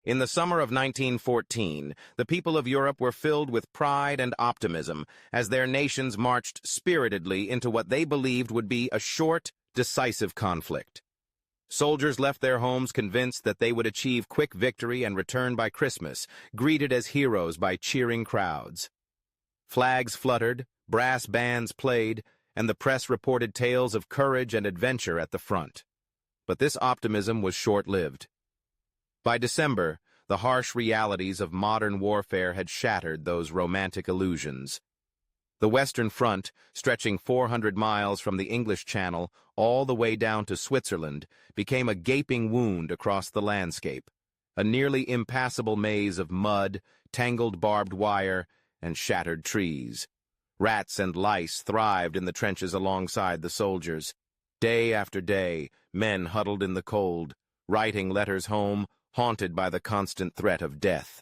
In the summer of 1914, the people of Europe were filled with pride and optimism as their nations marched spiritedly into what they believed would be a short, decisive conflict. Soldiers left their homes convinced that they would achieve quick victory and return by Christmas, greeted as heroes by cheering crowds. Flags fluttered, brass bands played, and the press reported tales of courage and adventure at the front. But this optimism was short-lived. By December, the harsh realities of modern warfare had shattered those romantic illusions. The Western Front, stretching 400 miles from the English Channel all the way down to Switzerland, became a gaping wound across the landscape, a nearly impassable maze of mud, tangled barbed wire, and shattered trees. Rats and lice thrived in the trenches alongside the soldiers. Day after day, men huddled in the cold, writing letters home, haunted by the constant threat of death.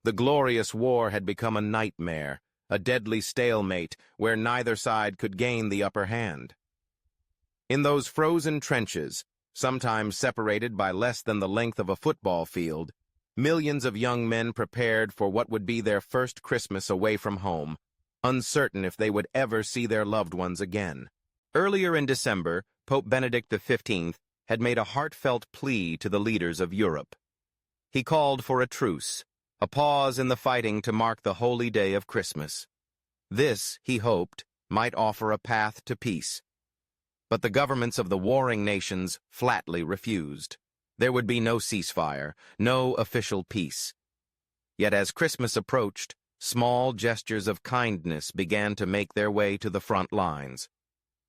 The glorious war had become a nightmare, a deadly stalemate where neither side could gain the upper hand. In those frozen trenches, sometimes separated by less than the length of a football field, millions of young men prepared for what would be their first Christmas away from home, uncertain if they would ever see their loved ones again. Earlier in December, Pope Benedict XV had made a heartfelt plea to the leaders of Europe. He called for a truce, a pause in the fighting to mark the holy day of Christmas. This, he hoped, might offer a path to peace. But the governments of the warring nations flatly refused. There would be no ceasefire, no official peace. Yet as Christmas approached, small gestures of kindness began to make their way to the front lines.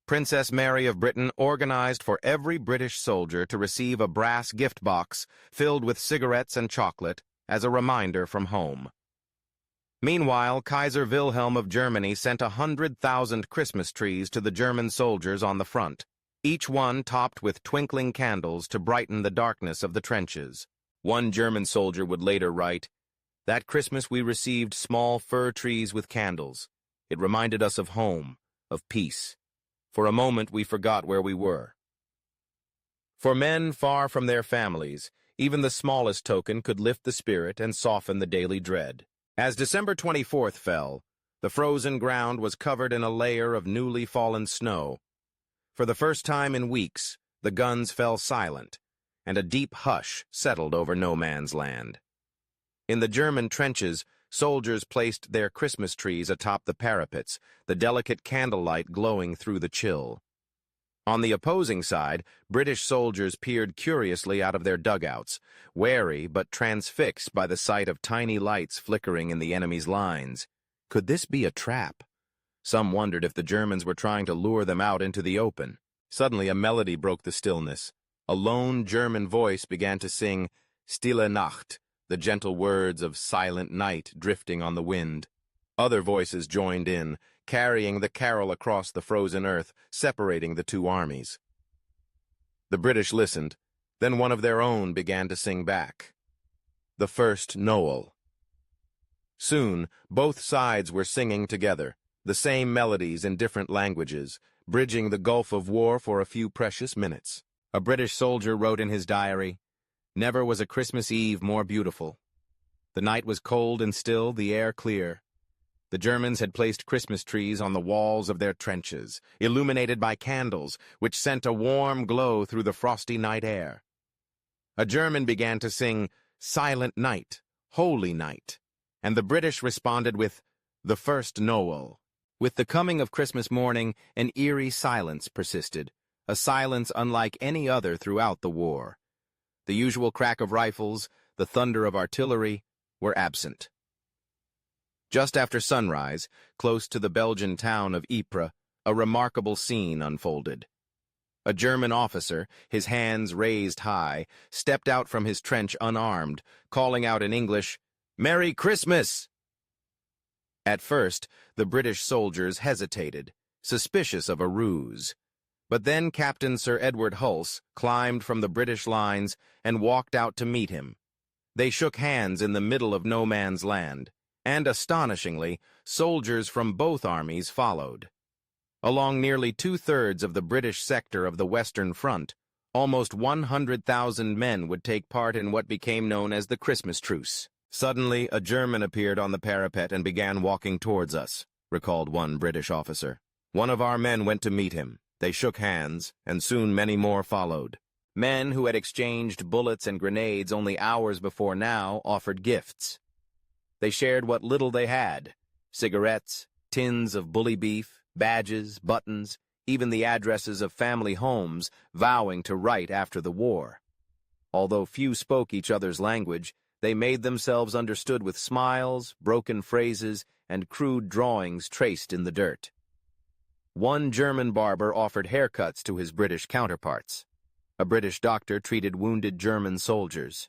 Princess Mary of Britain organized for every British soldier to receive a brass gift box filled with cigarettes and chocolate as a reminder from home. Meanwhile, Kaiser Wilhelm of Germany sent 100,000 Christmas trees to the German soldiers on the front, each one topped with twinkling candles to brighten the darkness of the trenches. One German soldier would later write, "That Christmas we received small fir trees with candles. It reminded us of home, of peace. For a moment we forgot where we were." For men far from their families, even the smallest token could lift the spirit and soften the daily dread. As December 24th fell, the frozen ground was covered in a layer of newly fallen snow. For the first time in weeks, the guns fell silent, and a deep hush settled over no man's land. In the German trenches, soldiers placed their Christmas trees atop the parapets, the delicate candlelight glowing through the chill. On the opposing side, British soldiers peered curiously out of their dugouts, wary but transfixed by the sight of tiny lights flickering in the enemy's lines. Could this be a trap? Some wondered if the Germans were trying to lure them out into the open. Suddenly a melody broke the stillness. A lone German voice began to sing Stille Nacht, the gentle words of silent night drifting on the wind. Other voices joined in, carrying the carol across the frozen earth, separating the two armies. The British listened, then one of their own began to sing back. The first Noel. Soon, both sides were singing together, the same melodies in different languages, bridging the gulf of war for a few precious minutes. A British soldier wrote in his diary, "Never was a Christmas Eve more beautiful. The night was cold and still, the air clear. The Germans had placed Christmas trees on the walls of their trenches, illuminated by candles, which sent a warm glow through the frosty night air. A German began to sing Silent Night, Holy Night, and the British responded with The First Noel." With the coming of Christmas morning, an eerie silence persisted, a silence unlike any other throughout the war. The usual crack of rifles, the thunder of artillery, were absent. Just after sunrise, close to the Belgian town of Ypres, a remarkable scene unfolded. A German officer, his hands raised high, stepped out from his trench unarmed, calling out in English, "Merry Christmas!" At first, the British soldiers hesitated, suspicious of a ruse. But then Captain Sir Edward Hulse climbed from the British lines and walked out to meet him. They shook hands in the middle of no man's land, and astonishingly, soldiers from both armies followed. Along nearly two-thirds of the British sector of the Western Front, Almost 100,000 men would take part in what became known as the Christmas Truce. Suddenly, a German appeared on the parapet and began walking towards us, recalled one British officer. One of our men went to meet him. They shook hands, and soon many more followed. Men who had exchanged bullets and grenades only hours before now offered gifts. They shared what little they had: cigarettes, tins of bully beef, badges, buttons, even the addresses of family homes, vowing to write after the war. Although few spoke each other's language, they made themselves understood with smiles, broken phrases, and crude drawings traced in the dirt. One German barber offered haircuts to his British counterparts. A British doctor treated wounded German soldiers.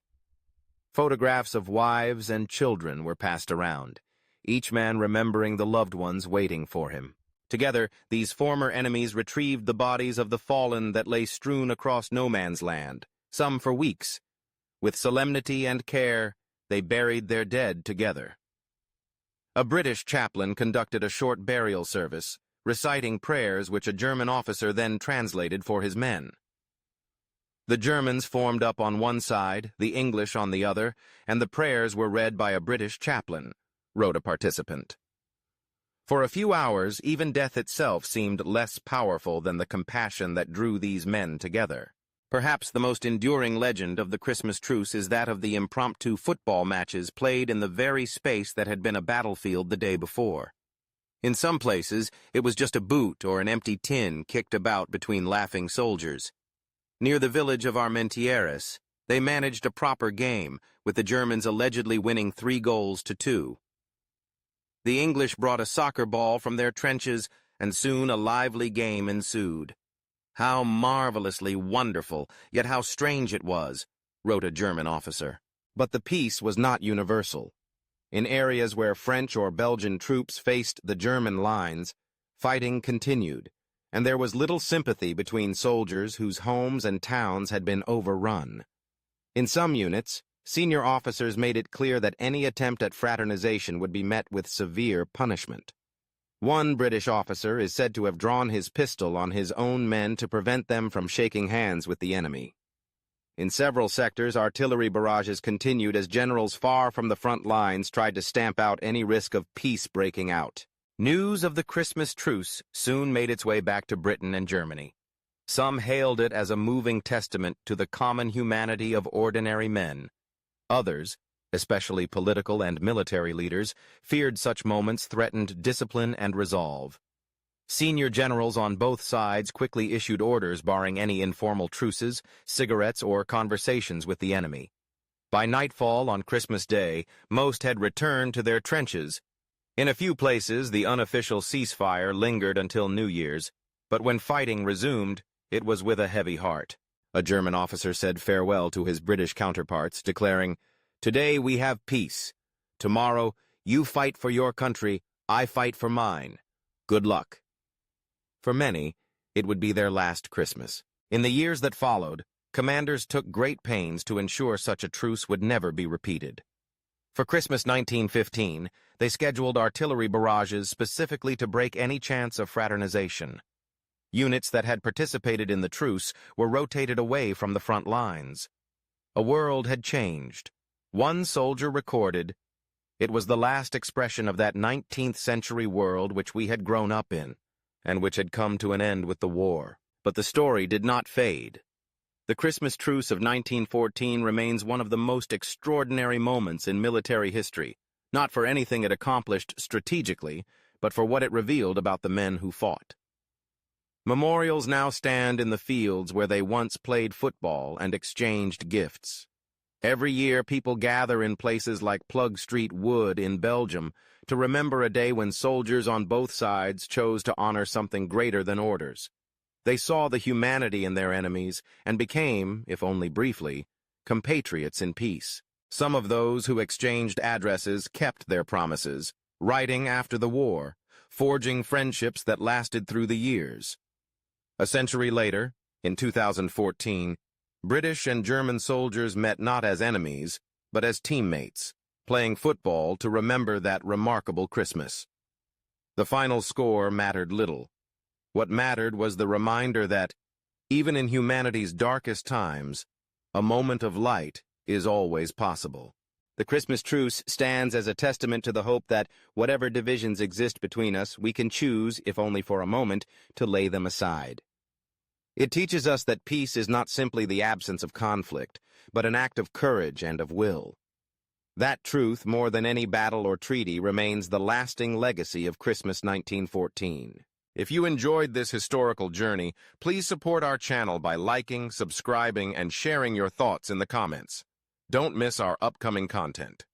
Photographs of wives and children were passed around, each man remembering the loved ones waiting for him. Together, these former enemies retrieved the bodies of the fallen that lay strewn across no man's land, some for weeks. With solemnity and care, they buried their dead together. A British chaplain conducted a short burial service, reciting prayers which a German officer then translated for his men. The Germans formed up on one side, the English on the other, and the prayers were read by a British chaplain, wrote a participant. For a few hours, even death itself seemed less powerful than the compassion that drew these men together. Perhaps the most enduring legend of the Christmas Truce is that of the impromptu football matches played in the very space that had been a battlefield the day before. In some places, it was just a boot or an empty tin kicked about between laughing soldiers. Near the village of Armentieres, they managed a proper game, with the Germans allegedly winning 3-2. The English brought a soccer ball from their trenches, and soon a lively game ensued. How marvelously wonderful, yet how strange it was, wrote a German officer. But the peace was not universal. In areas where French or Belgian troops faced the German lines, fighting continued, and there was little sympathy between soldiers whose homes and towns had been overrun. In some units, senior officers made it clear that any attempt at fraternization would be met with severe punishment. One British officer is said to have drawn his pistol on his own men to prevent them from shaking hands with the enemy. In several sectors, artillery barrages continued as generals far from the front lines tried to stamp out any risk of peace breaking out. News of the Christmas Truce soon made its way back to Britain and Germany. Some hailed it as a moving testament to the common humanity of ordinary men. Others, especially political and military leaders, feared such moments threatened discipline and resolve. Senior generals on both sides quickly issued orders barring any informal truces, cigarettes, or conversations with the enemy. By nightfall on Christmas Day, most had returned to their trenches. In a few places, the unofficial ceasefire lingered until New Year's, but when fighting resumed, it was with a heavy heart. A German officer said farewell to his British counterparts, declaring, "Today we have peace. Tomorrow, you fight for your country, I fight for mine. Good luck." For many, it would be their last Christmas. In the years that followed, commanders took great pains to ensure such a truce would never be repeated. For Christmas 1915, they scheduled artillery barrages specifically to break any chance of fraternization. Units that had participated in the truce were rotated away from the front lines. A world had changed. One soldier recorded, "It was the last expression of that 19th century world which we had grown up in, and which had come to an end with the war." But the story did not fade. The Christmas Truce of 1914 remains one of the most extraordinary moments in military history, not for anything it accomplished strategically, but for what it revealed about the men who fought. Memorials now stand in the fields where they once played football and exchanged gifts. Every year, people gather in places like Plug Street Wood in Belgium to remember a day when soldiers on both sides chose to honor something greater than orders. They saw the humanity in their enemies and became, if only briefly, compatriots in peace. Some of those who exchanged addresses kept their promises, writing after the war, forging friendships that lasted through the years. A century later, in 2014, British and German soldiers met not as enemies, but as teammates, playing football to remember that remarkable Christmas. The final score mattered little. What mattered was the reminder that, Even in humanity's darkest times, a moment of light is always possible. The Christmas Truce stands as a testament to the hope that whatever divisions exist between us, we can choose, if only for a moment, to lay them aside. It teaches us that peace is not simply the absence of conflict, but an act of courage and of will. That truth, more than any battle or treaty, remains the lasting legacy of Christmas 1914. If you enjoyed this historical journey, please support our channel by liking, subscribing, and sharing your thoughts in the comments. Don't miss our upcoming content.